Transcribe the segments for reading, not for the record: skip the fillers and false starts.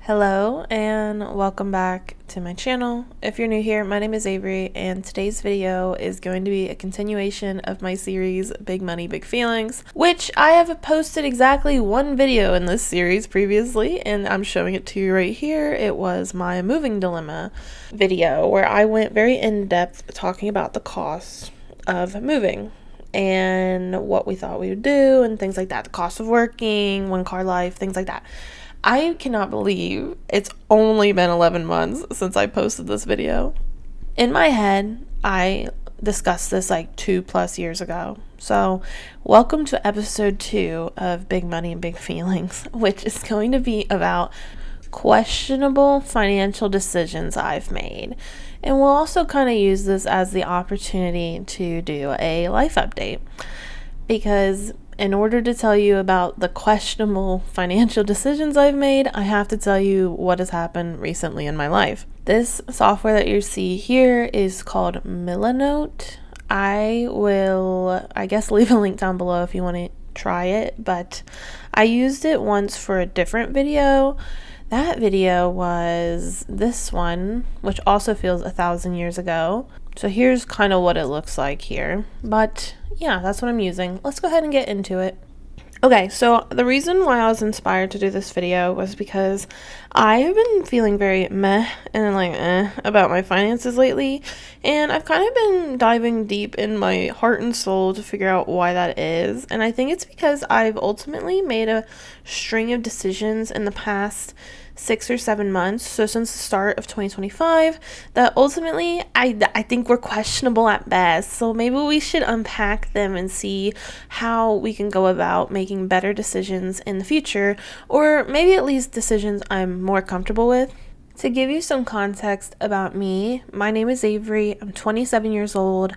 Hello and welcome back to my channel. If you're new here, my name is Avery and today's video is going to be a continuation of my series Big Money, Big Feelings, which I have posted exactly one video in this series previously and I'm showing it to you right here. It was my moving dilemma video where I went very in-depth talking about the cost of moving and what we thought we would do and things like that, the cost of working, one car life, things like that. I cannot believe it's only been 11 months since I posted this video. In my head, I discussed this like 2+ years ago. So, welcome to episode 2 of Big Money and Big Feelings, which is going to be about questionable financial decisions I've made. And we'll also kind of use this as the opportunity to do a life update. Because in order to tell you about the questionable financial decisions I've made, I have to tell you what has happened recently in my life. This software that you see here is called Milanote. I will, leave a link down below if you want to try it, but I used it once for a different video. That video was this one, which also feels 1,000 years ago. So here's kind of what it looks like here. But yeah, that's what I'm using. Let's go ahead and get into it. Okay, so the reason why I was inspired to do this video was because I have been feeling very meh and about my finances lately, and I've kind of been diving deep in my heart and soul to figure out why that is, and I think it's because I've ultimately made a string of decisions in the past 6 or 7 months, so since the start of 2025, that ultimately I think were questionable at best. So maybe we should unpack them and see how we can go about making better decisions in the future, or maybe at least decisions I'm more comfortable with. To give you some context about me, my name is Avery. I'm 27 years old.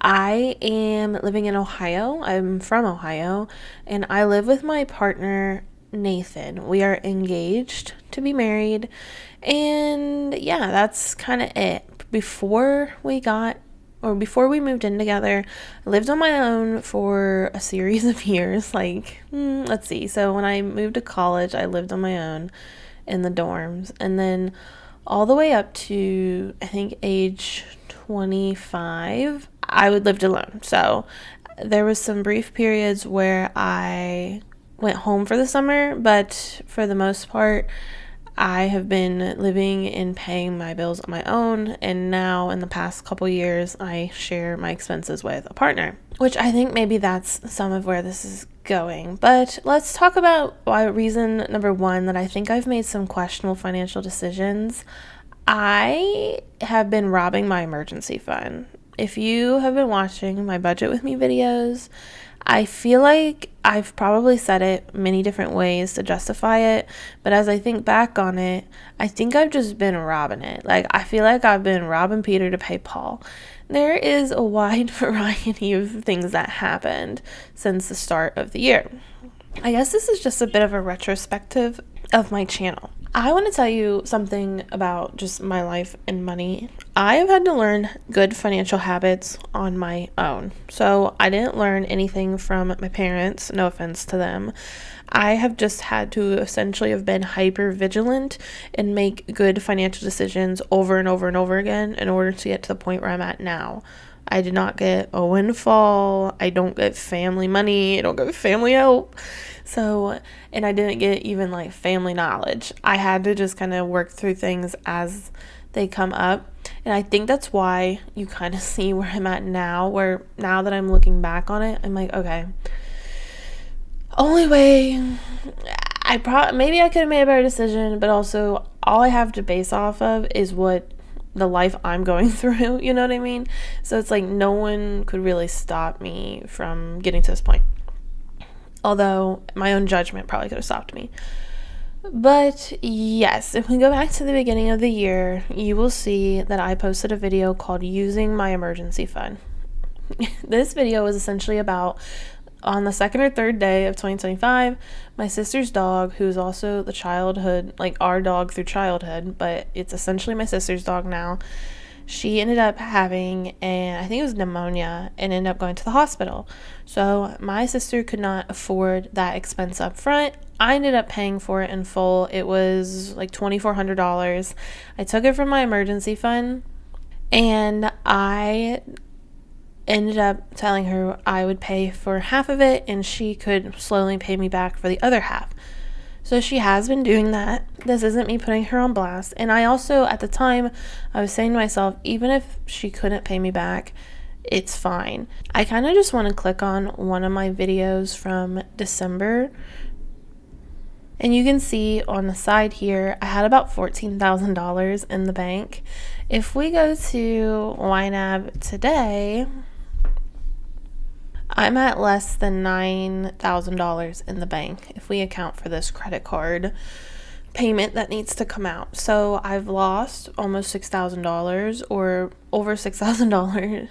I am living in Ohio. I'm from Ohio, and I live with my partner Nathan. We are engaged to be married, and yeah, that's kind of it. Before we moved in together, I lived on my own for a series of years. Let's see. So when I moved to college, I lived on my own in the dorms, and then all the way up to I think age 25, I would lived alone. So there was some brief periods where I went home for the summer, but for the most part, I have been living and paying my bills on my own, and now in the past couple years, I share my expenses with a partner, which I think maybe that's some of where this is going. But let's talk about reason number 1 that I think I've made some questionable financial decisions. I have been robbing my emergency fund. If you have been watching my Budget With Me videos, I feel like I've probably said it many different ways to justify it, but as I think back on it, I think I've just been robbing it. I feel like I've been robbing Peter to pay Paul. There is a wide variety of things that happened since the start of the year. I guess this is just a bit of a retrospective of my channel. I want to tell you something about just my life and money. I have had to learn good financial habits on my own. So I didn't learn anything from my parents, no offense to them. I have just had to essentially have been hyper vigilant and make good financial decisions over and over and over again in order to get to the point where I'm at now. I did not get a windfall. I don't get family money. I don't get family help. So, and I didn't get even family knowledge. I had to just kind of work through things as they come up. And I think that's why you kind of see where I'm at now, where now that I'm looking back on it, I'm like, okay, only way maybe I could have made a better decision, but also all I have to base off of is what the life I'm going through, you know what I mean? So it's like no one could really stop me from getting to this point. Although my own judgment probably could have stopped me. But yes, if we go back to the beginning of the year, you will see that I posted a video called Using My Emergency Fund. This video was essentially about on the 2nd or 3rd day of 2025, my sister's dog, who's also the childhood, our dog through childhood, but it's essentially my sister's dog now, she ended up having, I think it was pneumonia, and ended up going to the hospital. So my sister could not afford that expense up front. I ended up paying for it in full. It was like $2,400. I took it from my emergency fund, and I ended up telling her I would pay for half of it and she could slowly pay me back for the other half. So she has been doing that. This isn't me putting her on blast. And I also, at the time, I was saying to myself, even if she couldn't pay me back, it's fine. I kind of just want to click on one of my videos from December. And you can see on the side here, I had about $14,000 in the bank. If we go to YNAB today, I'm at less than $9,000 in the bank if we account for this credit card payment that needs to come out. So I've lost almost $6,000, or over $6,000.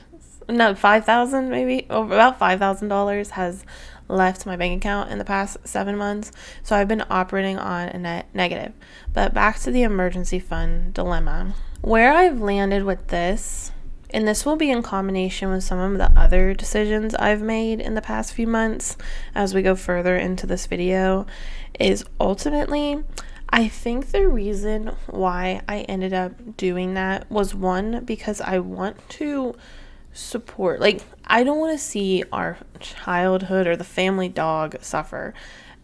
No, $5,000 maybe. Over about $5,000 has left my bank account in the past 7 months. So I've been operating on a net negative. But back to the emergency fund dilemma. Where I've landed with this, and this will be in combination with some of the other decisions I've made in the past few months as we go further into this video, is ultimately, I think the reason why I ended up doing that was, one, because I want to support, like, I don't want to see our childhood or the family dog suffer,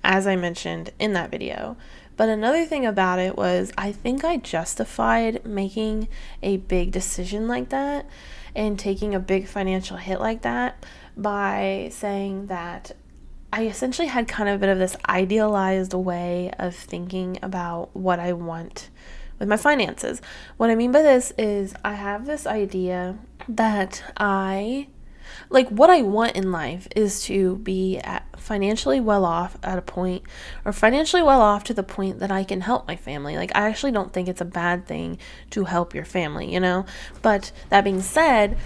as I mentioned in that video. But another thing about it was, I think I justified making a big decision like that and taking a big financial hit like that by saying that I essentially had kind of a bit of this idealized way of thinking about what I want with my finances. What I mean by this is, I have this idea that what I want in life is to be financially well off at a point, or financially well off to the point that I can help my family. Like, I actually don't think it's a bad thing to help your family, you know? But that being said,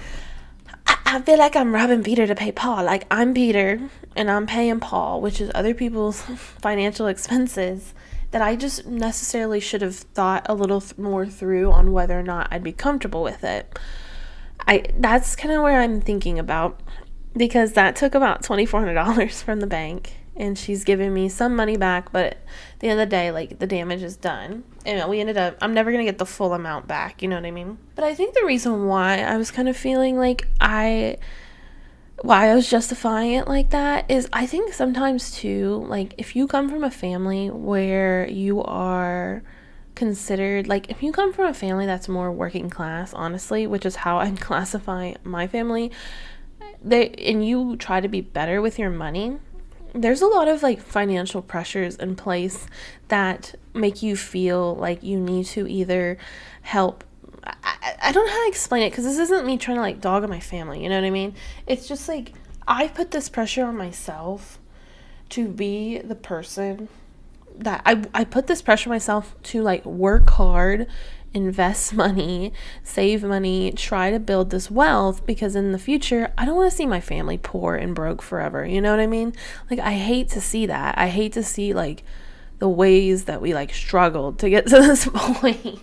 I feel like I'm robbing Peter to pay Paul. Like, I'm Peter and I'm paying Paul, which is other people's financial expenses that I just necessarily should have thought a little more through on whether or not I'd be comfortable with it. That's kind of where I'm thinking about, because that took about $2,400 from the bank, and she's giving me some money back, but at the end of the day, like, the damage is done, and I'm never going to get the full amount back, you know what I mean? But I think the reason why I was kind of feeling like why I was justifying it like that is, I think sometimes too, like, if you come from a family where you are considered, like, if you come from a family that's more working class, honestly, which is how I'd classify my family, and you try to be better with your money, there's a lot of, like, financial pressures in place that make you feel like you need to either help. I don't know how to explain it, because this isn't me trying to, like, dog on my family, you know what I mean? It's just like, I put this pressure on myself to be the person that I put this pressure on myself to, like, work hard, invest money, save money, try to build this wealth, because in the future, I don't want to see my family poor and broke forever. You know what I mean? Like, I hate to see that. I hate to see, like, the ways that we, like, struggled to get to this point.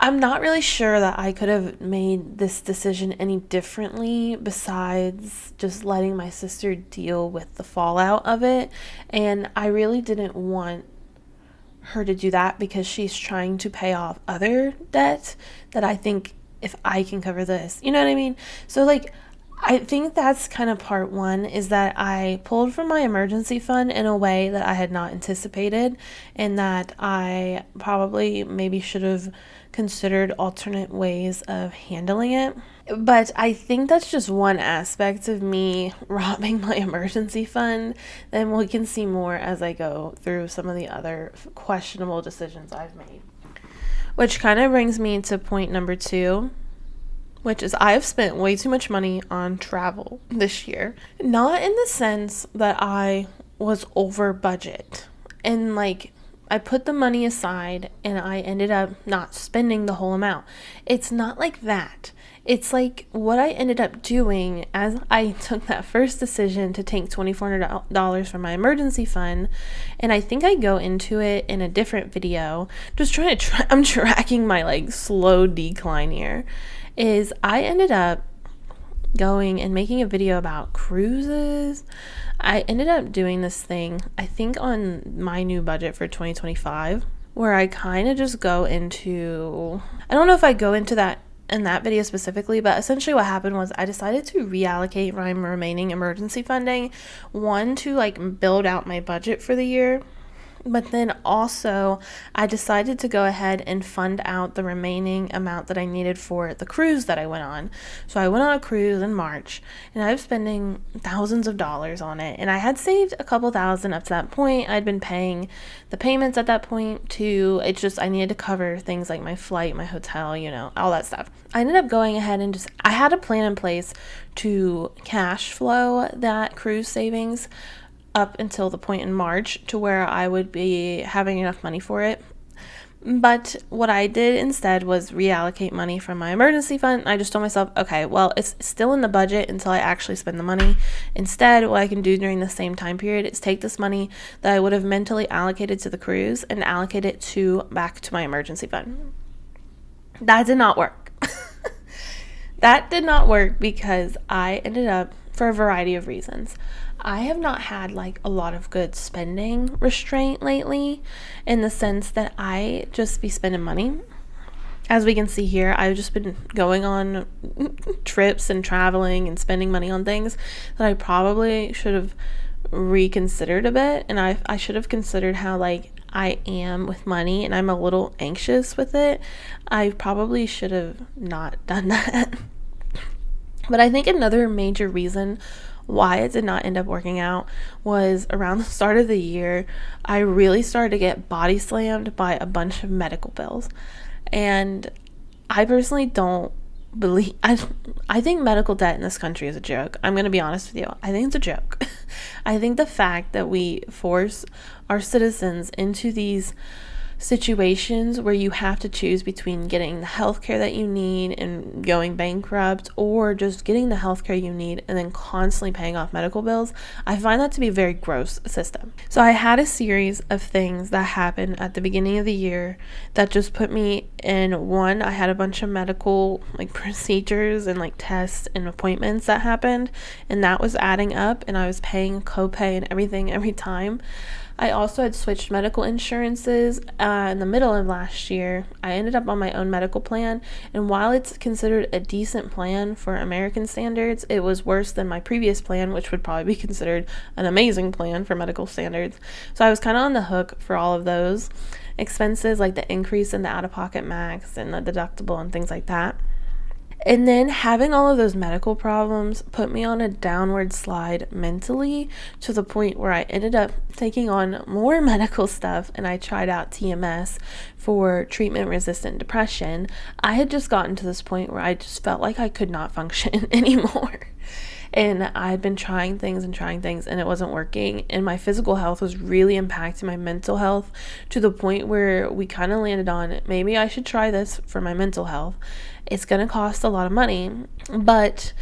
I'm not really sure that I could have made this decision any differently besides just letting my sister deal with the fallout of it. And I really didn't want her to do that, because she's trying to pay off other debt that I think, if I can cover this, you know what I mean? So, like, I think that's kind of part one, is that I pulled from my emergency fund in a way that I had not anticipated, and that I probably maybe should have considered alternate ways of handling it. But I think that's just one aspect of me robbing my emergency fund. Then we can see more as I go through some of the other questionable decisions I've made. Which kind of brings me to point number 2, which is, I've spent way too much money on travel this year. Not in the sense that I was over budget. And, like, I put the money aside and I ended up not spending the whole amount. It's not like that. It's like what I ended up doing as I took that first decision to take $2,400 from my emergency fund. And I think I go into it in a different video, just I'm tracking my like slow decline here, is I ended up going and making a video about cruises. I ended up doing this thing, I think on my new budget for 2025, where I kind of just go into, I don't know if I go into that in that video specifically, but essentially what happened was I decided to reallocate my remaining emergency funding, one, to like build out my budget for the year. But then also, I decided to go ahead and fund out the remaining amount that I needed for the cruise that I went on. So I went on a cruise in March, and I was spending thousands of dollars on it. And I had saved a couple thousand up to that point. I'd been paying the payments at that point too. It's just I needed to cover things like my flight, my hotel, all that stuff. I ended up going ahead and I had a plan in place to cash flow that cruise savings up until the point in March to where I would be having enough money for it. But what I did instead was reallocate money from my emergency fund. I just told myself, okay, well, it's still in the budget until I actually spend the money. Instead, what I can do during the same time period is take this money that I would have mentally allocated to the cruise and allocate it back to my emergency fund. That did not work. That did not work because I ended up, for a variety of reasons, I have not had like a lot of good spending restraint lately, in the sense that I just be spending money. As we can see here, I've just been going on trips and traveling and spending money on things that I probably should have reconsidered a bit. And I should have considered how like I am with money, and I'm a little anxious with it. I probably should have not done that. But I think another major reason why it did not end up working out was around the start of the year, I really started to get body slammed by a bunch of medical bills. And I personally don't believe, I think medical debt in this country is a joke. I'm going to be honest with you. I think it's a joke. I think the fact that we force our citizens into these situations where you have to choose between getting the healthcare that you need and going bankrupt, or just getting the healthcare you need and then constantly paying off medical bills, I find that to be a very gross system. So I had a series of things that happened at the beginning of the year that just put me in one. I had a bunch of medical like procedures and like tests and appointments that happened, and that was adding up, and I was paying copay and everything every time. I also had switched medical insurances in the middle of last year. I ended up on my own medical plan, and while it's considered a decent plan for American standards, it was worse than my previous plan, which would probably be considered an amazing plan for medical standards. So I was kind of on the hook for all of those expenses, like the increase in the out-of-pocket max and the deductible and things like that. And then having all of those medical problems put me on a downward slide mentally, to the point where I ended up taking on more medical stuff, and I tried out TMS for treatment-resistant depression. I had just gotten to this point where I just felt like I could not function anymore. And I had been trying things and it wasn't working. And my physical health was really impacting my mental health, to the point where we kind of landed on, maybe I should try this for my mental health. It's going to cost a lot of money, but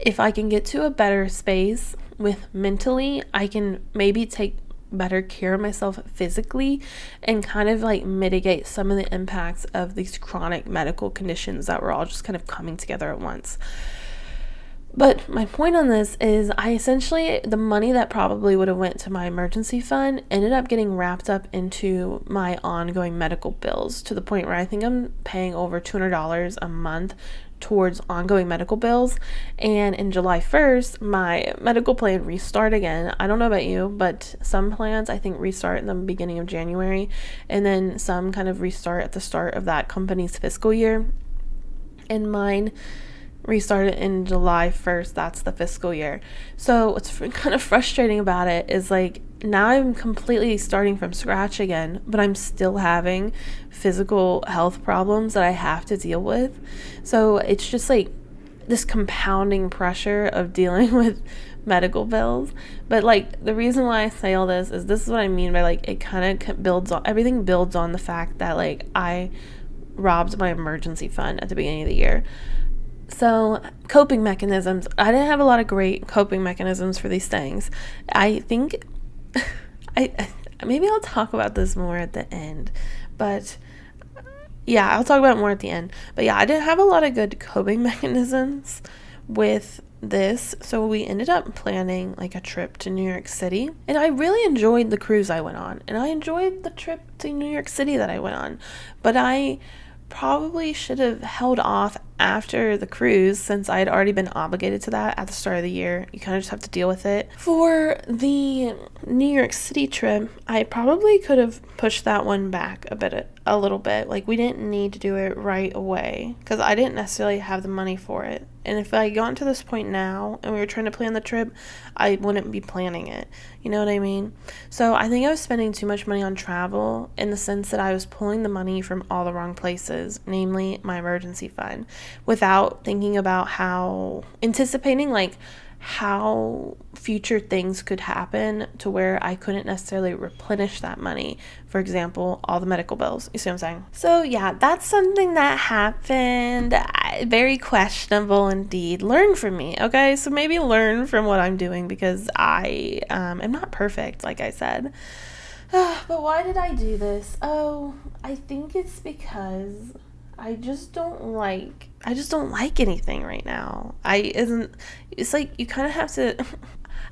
if I can get to a better space with mentally, I can maybe take better care of myself physically and kind of like mitigate some of the impacts of these chronic medical conditions that were all just kind of coming together at once. But my point on this is the money that probably would have went to my emergency fund ended up getting wrapped up into my ongoing medical bills, to the point where I think I'm paying over $200 a month towards ongoing medical bills. And in July 1st, my medical plan restart again. I don't know about you, but some plans I think restart in the beginning of January, and then some kind of restart at the start of that company's fiscal year. And mine restarted in July 1st. That's the fiscal year. So what's kind of frustrating about it is like, now I'm completely starting from scratch again, but I'm still having physical health problems that I have to deal with. So it's just like this compounding pressure of dealing with medical bills. But like the reason why I say all this is what I mean by like it kind of builds on, everything builds on the fact that like I robbed my emergency fund at the beginning of the year. So coping mechanisms, I didn't have a lot of great coping mechanisms for these things. I think I maybe I'll talk about this more at the end, but yeah, I'll talk about it more at the end. But yeah, I didn't have a lot of good coping mechanisms with this, so we ended up planning like a trip to New York City, and I really enjoyed the cruise I went on, and I enjoyed the trip to New York City that I went on, but I probably should have held off after the cruise, since I had already been obligated to that at the start of the year. You kind of just have to deal with it. For the New York City trip, I probably could have pushed that one back a little bit. Like, we didn't need to do it right away because I didn't necessarily have the money for it. And if I got to this point now and we were trying to plan the trip, I wouldn't be planning it. You know what I mean? So I think I was spending too much money on travel, in the sense that I was pulling the money from all the wrong places, namely my emergency fund, without thinking about anticipating like how future things could happen to where I couldn't necessarily replenish that money. For example, all the medical bills. You see what I'm saying? So yeah, that's something that happened. Very questionable indeed. Learn from me, okay? So maybe learn from what I'm doing, because I am not perfect, like I said. But why did I do this? Oh, I think it's because I just don't like anything right now. It's like you kind of have to,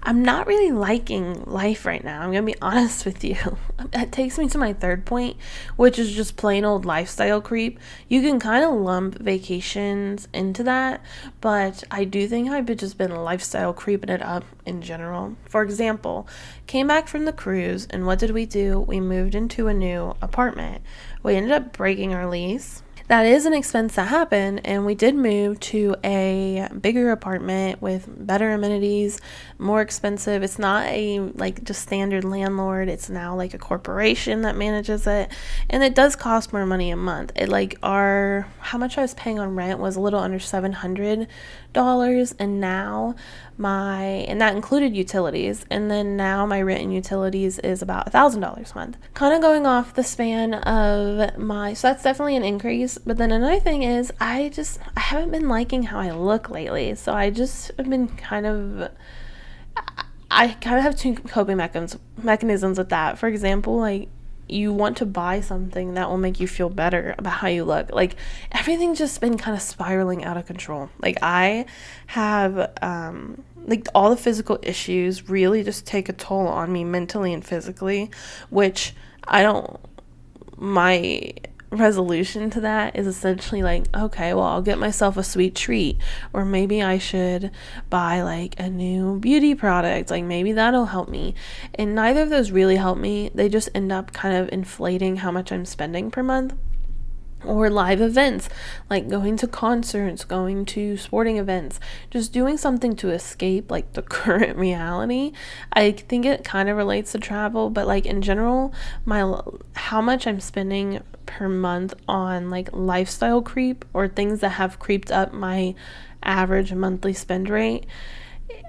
I'm not really liking life right now. I'm going to be honest with you. It takes me to my third point, which is just plain old lifestyle creep. You can kind of lump vacations into that, but I do think I've just been lifestyle creeping it up in general. For example, came back from the cruise, and what did we do? We moved into a new apartment. We ended up breaking our lease. That is an expense that happened, and we did move to a bigger apartment with better amenities, more expensive. It's not a like just standard landlord. It's now like a corporation that manages it, and it does cost more money a month. It like how much I was paying on rent was a little under $700, and now and that included utilities, and then now my rent and utilities is about $1,000 a month. Kind of going off the span of so that's definitely an increase. But then another thing is I haven't been liking how I look lately, so I just have been I kind of have two coping mechanisms with that. For example, like, you want to buy something that will make you feel better about how you look. Like, everything's just been kind of spiraling out of control. Like, I have like all the physical issues really just take a toll on me mentally and physically, which my resolution to that is essentially like, okay, well, I'll get myself a sweet treat, or maybe I should buy like a new beauty product, like maybe that'll help me. And neither of those really help me. They just end up kind of inflating how much I'm spending per month. Or live events, like going to concerts, going to sporting events, just doing something to escape like the current reality. I think it kind of relates to travel, but like in general, how much I'm spending per month on like lifestyle creep, or things that have creeped up my average monthly spend rate,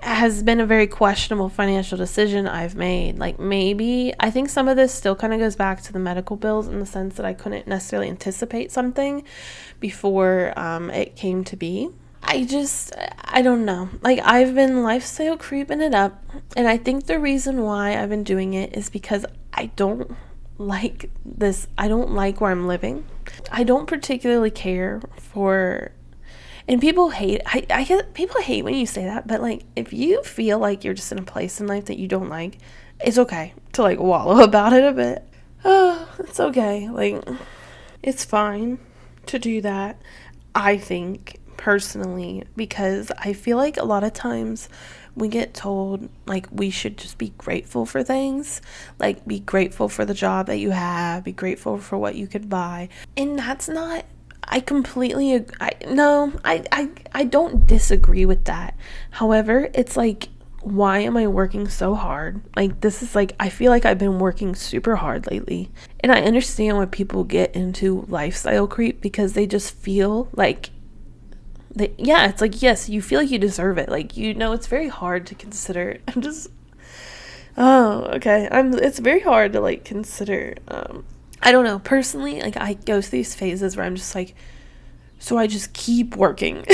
has been a very questionable financial decision I've made. Like, maybe I think some of this still kind of goes back to the medical bills, in the sense that I couldn't necessarily anticipate something before it came to be. I don't know. Like, I've been lifestyle creeping it up, and I think the reason why I've been doing it is because I don't like this. I don't like where I'm living. I don't particularly care for, and people hate, I get people hate when you say that, but like, if you feel like you're just in a place in life that you don't like, it's okay to like wallow about it a bit. Oh, it's okay. Like, it's fine to do that, I think, personally, because I feel like a lot of times we get told like we should just be grateful for things, like be grateful for the job that you have, be grateful for what you could buy. And that's not, I completely, I don't disagree with that. However, it's like, why am I working so hard? Like, this is like, I feel like I've been working super hard lately. And I understand why people get into lifestyle creep, because they just feel like it's like, yes, you feel like you deserve it. Like, it's very hard to consider. It's very hard to like consider. I don't know. Personally, like, I go through these phases where I'm just like, so I just keep working.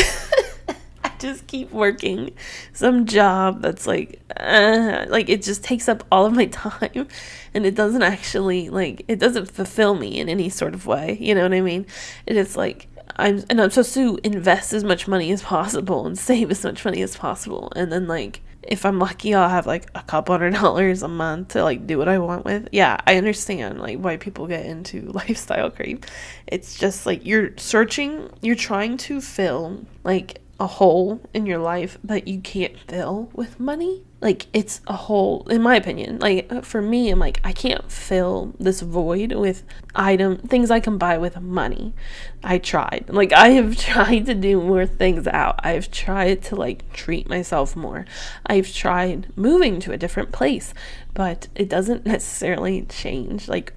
I just keep working some job that's like it just takes up all of my time, and it doesn't actually, like, it doesn't fulfill me in any sort of way. You know what I mean? It is like, I'm supposed to invest as much money as possible and save as much money as possible, and then, like, if I'm lucky, I'll have like a couple $100 a month to like do what I want with. Yeah, I understand like why people get into lifestyle creep. It's just like you're trying to fill like a hole in your life that you can't fill with money. Like, it's a hole, in my opinion. Like, for me, I'm like, I can't fill this void with things I can buy with money. I tried. Like, I have tried to do more things out. I've tried to, like, treat myself more. I've tried moving to a different place, but it doesn't necessarily change, like,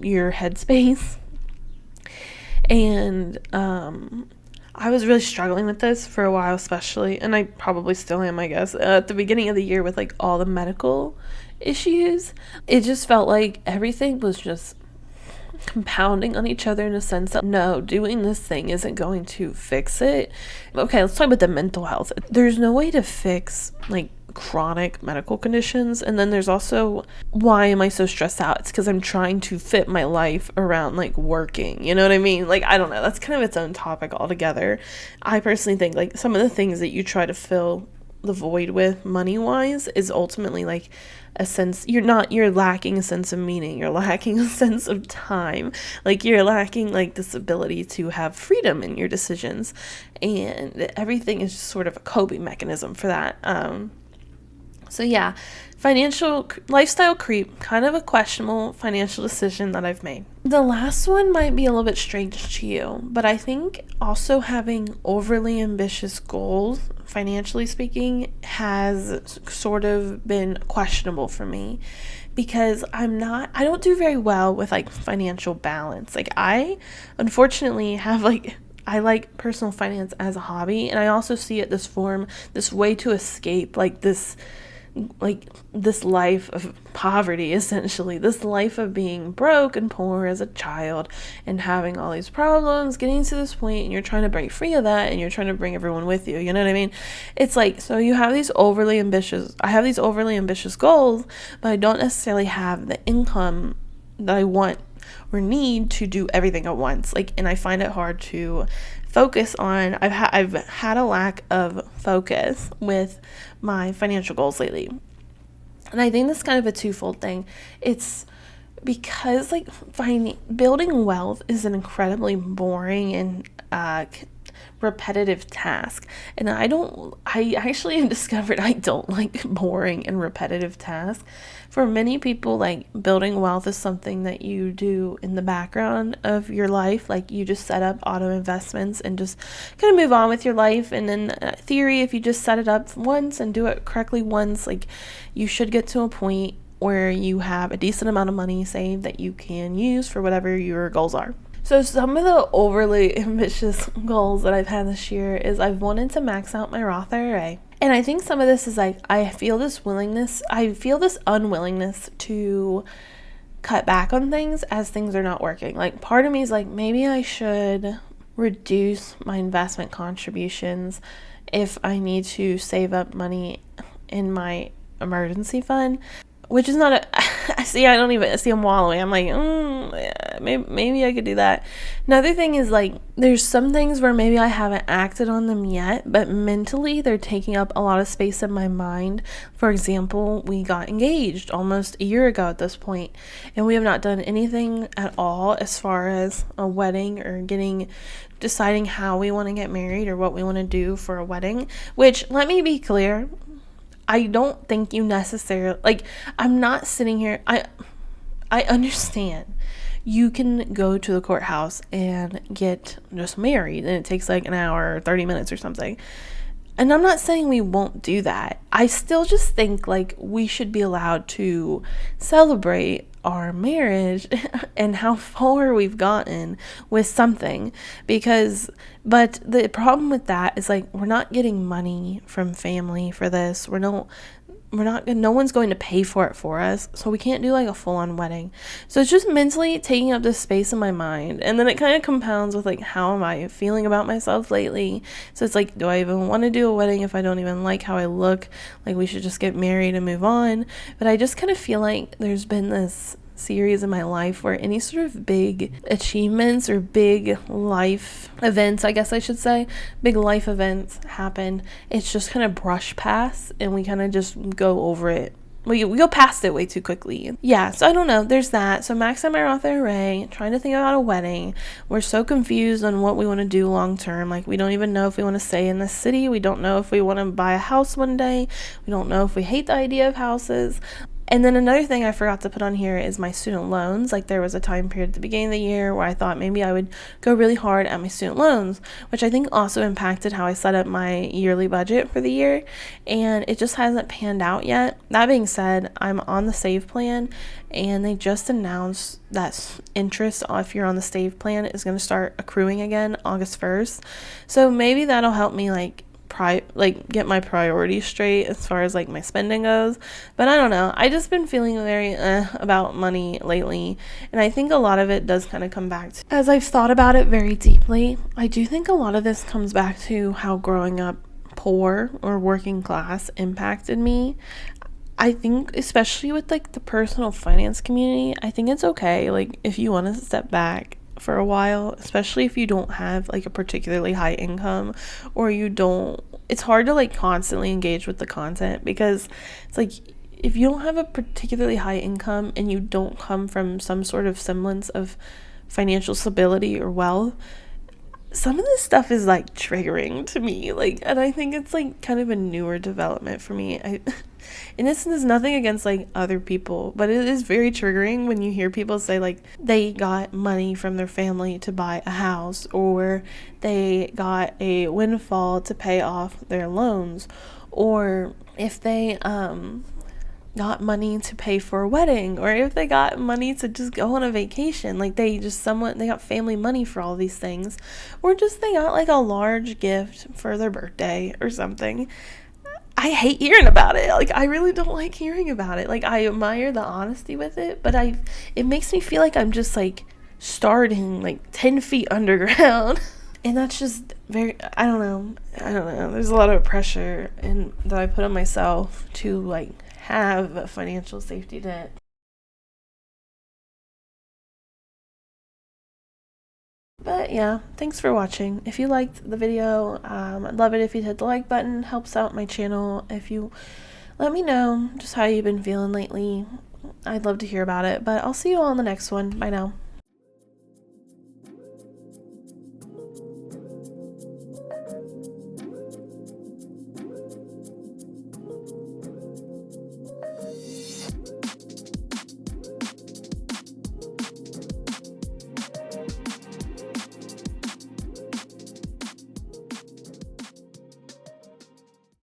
your headspace. And, I was really struggling with this for a while, especially, and I probably still am, I guess, at the beginning of the year with like all the medical issues. It just felt like everything was just compounding on each other in a sense that, no, doing this thing isn't going to fix it. Okay, let's talk about the mental health. There's no way to fix like chronic medical conditions, and then there's also, why am I so stressed out? It's because I'm trying to fit my life around like working, you know what I mean? Like, I don't know, that's kind of its own topic altogether. I personally think like some of the things that you try to fill the void with money wise is ultimately like a sense, you're lacking a sense of meaning, you're lacking a sense of time, like you're lacking like this ability to have freedom in your decisions, and everything is just sort of a coping mechanism for that. So yeah, lifestyle creep, kind of a questionable financial decision that I've made. The last one might be a little bit strange to you, but I think also having overly ambitious goals, financially speaking, has sort of been questionable for me, because I don't do very well with like financial balance. Like, I unfortunately have like, I like personal finance as a hobby, and I also see it this way to escape like this life of poverty, essentially, this life of being broke and poor as a child and having all these problems, getting to this point, and you're trying to break free of that, and you're trying to bring everyone with you. You know what I mean? It's like, so I have these overly ambitious goals, but I don't necessarily have the income that I want or need to do everything at once. Like, and I find it hard to focus on, I've had a lack of focus with my financial goals lately. And I think that's kind of a twofold thing. It's because like building wealth is an incredibly boring and repetitive task, and I actually have discovered I don't like boring and repetitive tasks. For many people, like, building wealth is something that you do in the background of your life. Like, you just set up auto investments and just kind of move on with your life. And in theory, if you just set it up once and do it correctly once, like, you should get to a point where you have a decent amount of money saved that you can use for whatever your goals are. So some of the overly ambitious goals that I've had this year is I've wanted to max out my Roth IRA. And I think some of this is like, I feel this unwillingness to cut back on things as things are not working. Like, part of me is like, maybe I should reduce my investment contributions if I need to save up money in my emergency fund. Which is not I don't even see, I'm wallowing. I'm like, maybe I could do that. Another thing is like, there's some things where maybe I haven't acted on them yet, but mentally they're taking up a lot of space in my mind. For example, we got engaged almost a year ago at this point, and we have not done anything at all as far as a wedding or deciding how we want to get married or what we want to do for a wedding. Which, let me be clear, I don't think you necessarily, like, I'm not sitting here, I understand you can go to the courthouse and get just married, and it takes like an hour or 30 minutes or something. And I'm not saying we won't do that. I still just think like we should be allowed to celebrate our marriage and how far we've gotten with something. But the problem with that is, like, we're not getting money from family for this. No one's going to pay for it for us, so we can't do like a full-on wedding. So it's just mentally taking up this space in my mind, and then it kind of compounds with, like, how am I feeling about myself lately. So it's like, do I even want to do a wedding if I don't even like how I look? Like, we should just get married and move on. But I just kind of feel like there's been this series in my life where any sort of big achievements or big life events, I guess I should say, big life events happen, it's just kind of brush past, and we kind of just go over it. We go past it way too quickly. Yeah, so I don't know. There's that. So Max and I are off the array, trying to think about a wedding. We're so confused on what we want to do long term. Like, we don't even know if we want to stay in the city. We don't know if we want to buy a house one day. We don't know if we hate the idea of houses. And then another thing I forgot to put on here is my student loans. Like, there was a time period at the beginning of the year where I thought maybe I would go really hard at my student loans, which I think also impacted how I set up my yearly budget for the year. And it just hasn't panned out yet. That being said, I'm on the save plan, and they just announced that interest, if you're on the save plan, is going to start accruing again August 1st. So maybe that'll help me, like, get my priorities straight as far as, like, my spending goes. But I don't know, I just been feeling very about money lately, and I think a lot of it does kind of come back to, as I've thought about it very deeply, I do think a lot of this comes back to how growing up poor or working class impacted me. I think especially with, like, the personal finance community, I think it's okay, like, if you want to step back for a while, especially if you don't have, like, a particularly high income, or it's hard to, like, constantly engage with the content, because it's like, if you don't have a particularly high income and you don't come from some sort of semblance of financial stability or wealth, some of this stuff is, like, triggering to me, like, and I think it's, like, kind of a newer development for me. And this is nothing against, like, other people, but it is very triggering when you hear people say, like, they got money from their family to buy a house, or they got a windfall to pay off their loans, or if they got money to pay for a wedding, or if they got money to just go on a vacation, like, they got family money for all these things, or just they got, like, a large gift for their birthday or something. I hate hearing about it. Like, I really don't like hearing about it. Like, I admire the honesty with it, but it makes me feel like I'm just, like, starting, like, 10 feet underground. And that's just I don't know. There's a lot of pressure that I put on myself to, like, have a financial safety net. But yeah, thanks for watching. If you liked the video, I'd love it if you'd hit the like button. Helps out my channel. If you let me know just how you've been feeling lately, I'd love to hear about it. But I'll see you all in the next one. Bye now.